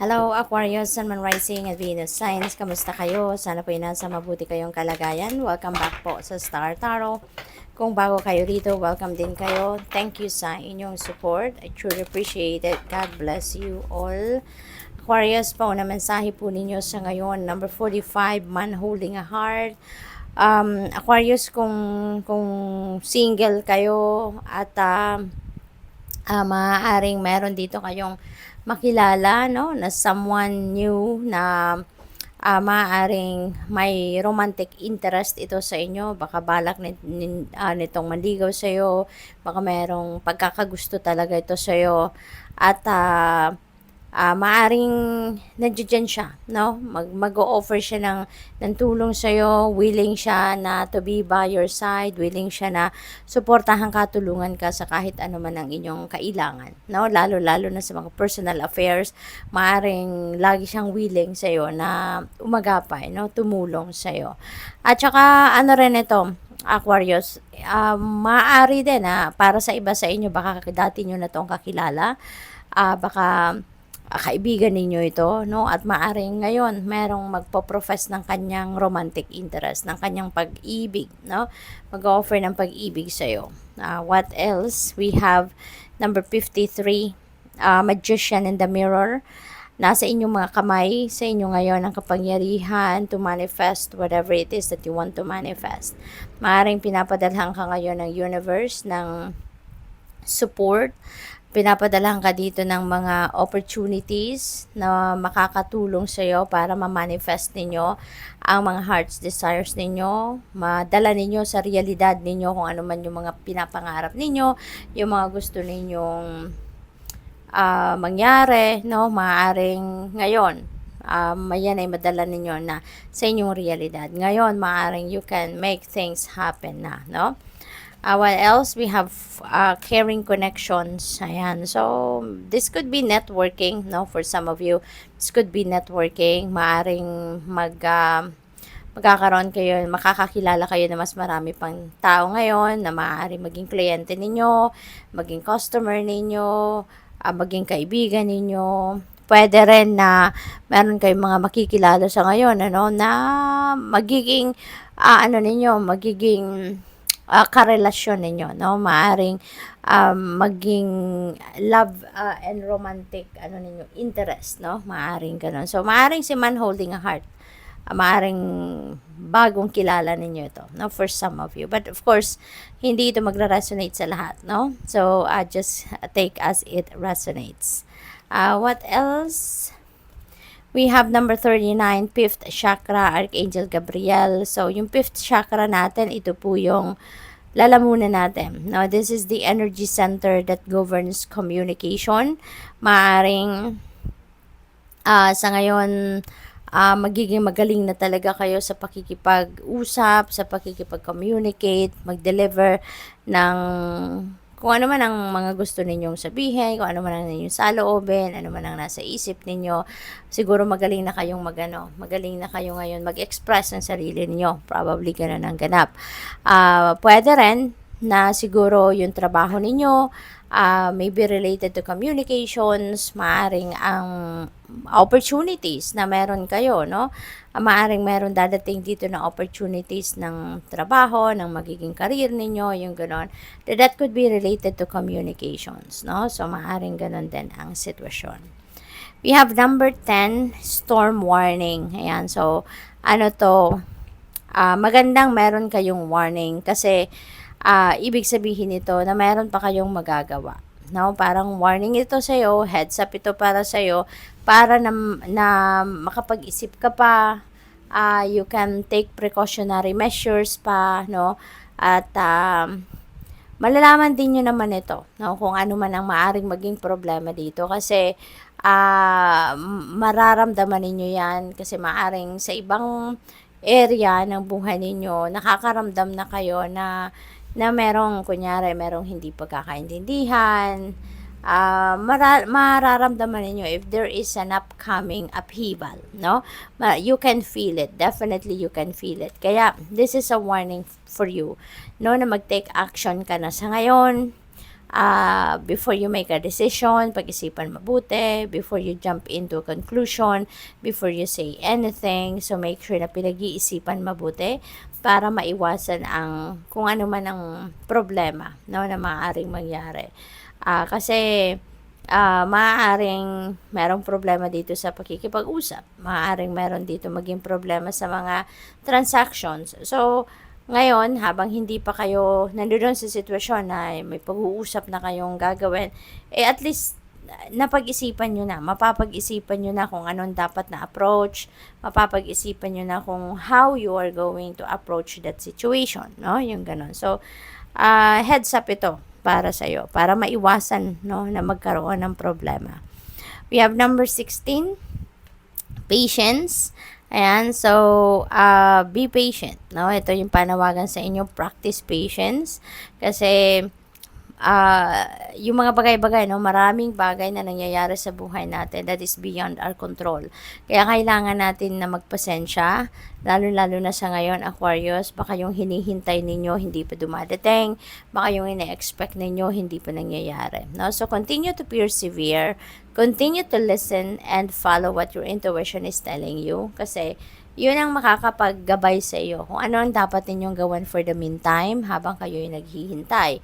Hello, Aquarius, Sun, Moon Rising, at Venus Signs. Kamusta kayo? Sana po nasa mabuti kayong kalagayan. Welcome back po sa Star Tarot. Kung bago kayo rito, welcome din kayo. Thank you sa inyong support. I truly appreciate it. God bless you all. Aquarius, pauna mensahe po ninyo sa ngayon. Number 45, Man Holding a Heart. Aquarius, kung single kayo at maaaring meron dito kayong makilala, no, na someone new na maaaring may romantic interest ito sa inyo. Baka balak nitong manligaw sa iyo, baka merong pagkakagusto talaga ito sa iyo, at maaring nandiyan siya, no? Mag-o-offer siya ng tulong sa iyo, willing siya na to be by your side, willing siya na suportahan ka, tulungan ka sa kahit ano man ang inyong kailangan, no? Lalo-lalo na sa mga personal affairs, maaring lagi siyang willing sa iyo na umagapay, no? Tumulong sa iyo. At saka ano rin ito, Aquarius, maaari din para sa iba sa inyo, baka dati nyo na tong kakilala, baka kaibigan ninyo ito, no? At maaring ngayon merong magpo-profess ng kanyang romantic interest, ng kanyang pag-ibig, no? Mag-offer ng pag-ibig sa iyo. What else? We have number 53, Magician in the Mirror. Nasa inyong mga kamay, sa inyo ngayon ang kapangyarihan to manifest whatever it is that you want to manifest. Maaring pinapadalhan ka ngayon ng universe, ng support, pinapadalahan ka dito ng mga opportunities na makakatulong sa iyo para ma-manifest ninyo ang mga heart's desires ninyo, madala ninyo sa realidad ninyo kung ano man yung mga pinapangarap ninyo, yung mga gusto ninyong mangyari, no? Maaaring ngayon, yan ay madala ninyo na sa inyong realidad. Ngayon, maaaring you can make things happen na, no? What else? We have caring connections. Ayan. So, this could be networking, no? For some of you, this could be networking. Maaring magkakaroon kayo, makakakilala kayo na mas marami pang tao ngayon na maaaring maging kliyente ninyo, maging customer ninyo, maging kaibigan ninyo. Pwede rin na meron kayong mga makikilala sa ngayon, ano, na magiging, magiging karelasyon ninyo, no? Maaring maging love and romantic ninyo interest, no? Maaring ganun. So maaring si Man Holding a Heart, maaring bagong kilala ninyo ito, no? For some of you, but of course hindi ito magre-resonate sa lahat, no? So just take as it resonates. What else? We have number 39, 5th chakra, Archangel Gabriel. So, yung 5th chakra natin, ito po yung lalamunan natin. Now, this is the energy center that governs communication. Maaring sa ngayon, magiging magaling na talaga kayo sa pakikipag-usap, sa pakikipag-communicate, mag-deliver ng kung ano man ang mga gusto ninyong sabihin, kung ano man ang inyong saloobin, ano man ang nasa isip ninyo. Siguro magaling na kayong magaling na kayo ngayon mag-express ng sarili ninyo. Probably ganun ang ganap. Pwede rin na siguro yung trabaho ninyo, maybe related to communications, maaring ang opportunities na meron kayo, no? Maaring meron dadating dito na opportunities ng trabaho, ng magiging career ninyo, yung gano'n. That could be related to communications, no? So, maaring gano'n din ang sitwasyon. We have number 10, storm warning. Ayan, so, magandang meron kayong warning kasi ibig sabihin nito na meron pa kayong magagawa. No, parang warning ito sa iyo, heads up ito para sa iyo, para na makapag-isip ka pa, you can take precautionary measures pa, no? At malalaman din niyo naman ito, no, kung ano man ang maaring maging problema dito kasi mararamdaman ninyo 'yan kasi maaring sa ibang area ng buhay ninyo nakakaramdam na kayo na merong merong hindi pagkakaintindihan, mararamdaman ninyo if there is an upcoming upheaval, no? You can feel it, definitely you can feel it. Kaya this is a warning for you, no, na mag-take action ka na sa ngayon, before you make a decision, pag-isipan mabuti, before you jump into a conclusion, before you say anything. So, make sure na pinag-iisipan mabuti para maiwasan ang kung ano man ang problema, no, na maaaring mangyari. Kasi maaaring merong problema dito sa pakikipag-usap. Maaaring meron dito maging problema sa mga transactions. So, ngayon, habang hindi pa kayo nandoon sa sitwasyon na may pag-uusap na kayong gagawin, at least napag-isipan nyo na, mapapag-isipan nyo na kung anong dapat na approach, mapapag-isipan nyo na kung how you are going to approach that situation, no? Yung ganun. So, heads up ito para sa'yo, para maiwasan, no, na magkaroon ng problema. We have number 16, patience. Ayan, so, be patient, no? Ito yung panawagan sa inyo, practice patience. Kasi, yung mga bagay-bagay, no, maraming bagay na nangyayari sa buhay natin that is beyond our control. Kaya kailangan natin na magpasensya, lalo-lalo na sa ngayon, Aquarius, baka yung hinihintay ninyo hindi pa dumadating, baka yung ina-expect ninyo hindi pa nangyayari. No? So, continue to persevere, continue to listen, and follow what your intuition is telling you. Kasi, yun ang makakapaggabay sa iyo kung ano ang dapat ninyong gawin for the meantime habang kayo'y naghihintay.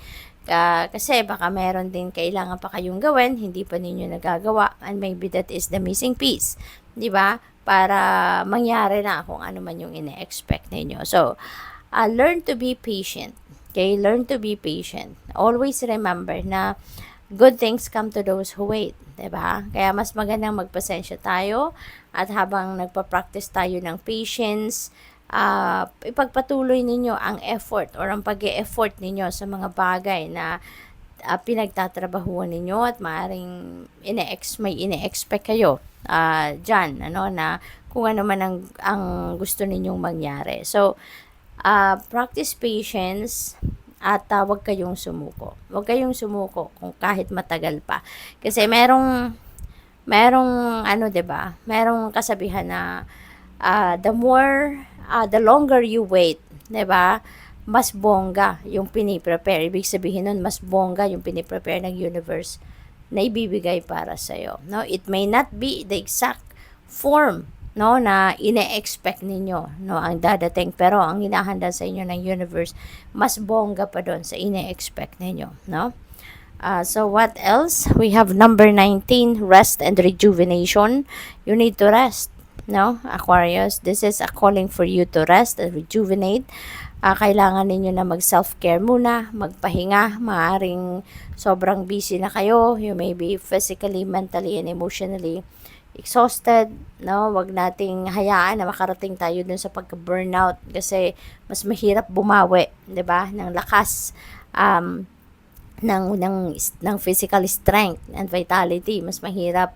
Kasi baka meron din kailangan pa kayong gawin, hindi pa ninyo nagagawa, and maybe that is the missing piece, di ba? Para mangyari na kung ano man yung ine-expect ninyo. So, learn to be patient. Okay? Learn to be patient. Always remember na good things come to those who wait. Diba? Kaya mas magandang magpasensya tayo at habang nagpa-practice tayo ng patience, ipagpatuloy ninyo ang effort or ang pag-e-effort ninyo sa mga bagay na pinagtatrabahuan ninyo at maaaring may ine-expect kayo dyan, ano, na kung ano man ang gusto ninyong mangyari. So, practice patience at huwag kayong sumuko. Huwag kayong sumuko kung kahit matagal pa. Kasi merong ano, 'di ba? Merong kasabihan na the longer you wait, 'di ba? Mas bongga yung piniprepare. Ibig sabihin nun, mas bongga yung piniprepare ng universe na ibibigay para sa'yo. No? It may not be the exact form, no, na ine-expect ninyo, no, ang dadating, pero ang hinahanda sa inyo ng universe, mas bongga pa doon sa ine-expect ninyo, no? So what else? We have number 19, rest and rejuvenation. You need to rest, no, Aquarius. This is a calling for you to rest and rejuvenate. Kailangan ninyo na mag-self-care muna, magpahinga. Maaring sobrang busy na kayo. You may be physically, mentally, and emotionally exhausted, no? Wag nating hayaan na makarating tayo dun sa pagka-burnout kasi mas mahirap bumawi, 'di ba? Ng lakas ng physical strength and vitality, mas mahirap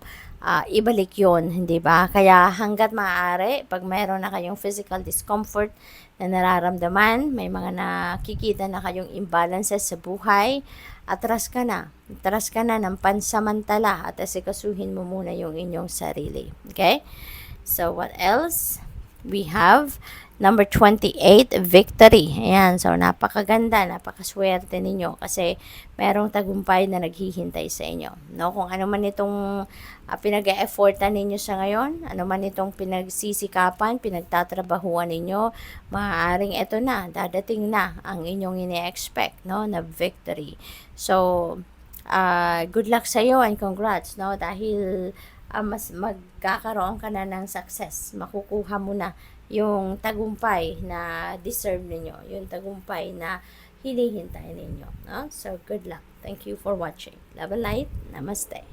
ibalik 'yon, hindi ba? Kaya hangga't maaari, pag mayroon na kayong physical discomfort na nararamdaman, may mga nakikita na kayong imbalances sa buhay, atras ka na ng pansamantala at asikasuhin mo muna yung inyong sarili. Okay? So, what else? We have number 28, victory. Ayan, so napakaganda, napakaswerte ninyo kasi merong tagumpay na naghihintay sa inyo. No? Kung ano man itong pinag-e-effortan ninyo sa ngayon, ano man itong pinagsisikapan, pinagtatrabahuan ninyo, maaaring ito na, dadating na ang inyong ine-expect, no, na victory. So, good luck sa iyo and congrats, no, dahil mas magkakaroon ka na ng success, makukuha mo na yung tagumpay na deserve ninyo, yung tagumpay na hinihintay ninyo, no? So, good luck. Thank you for watching. Love and light. Namaste.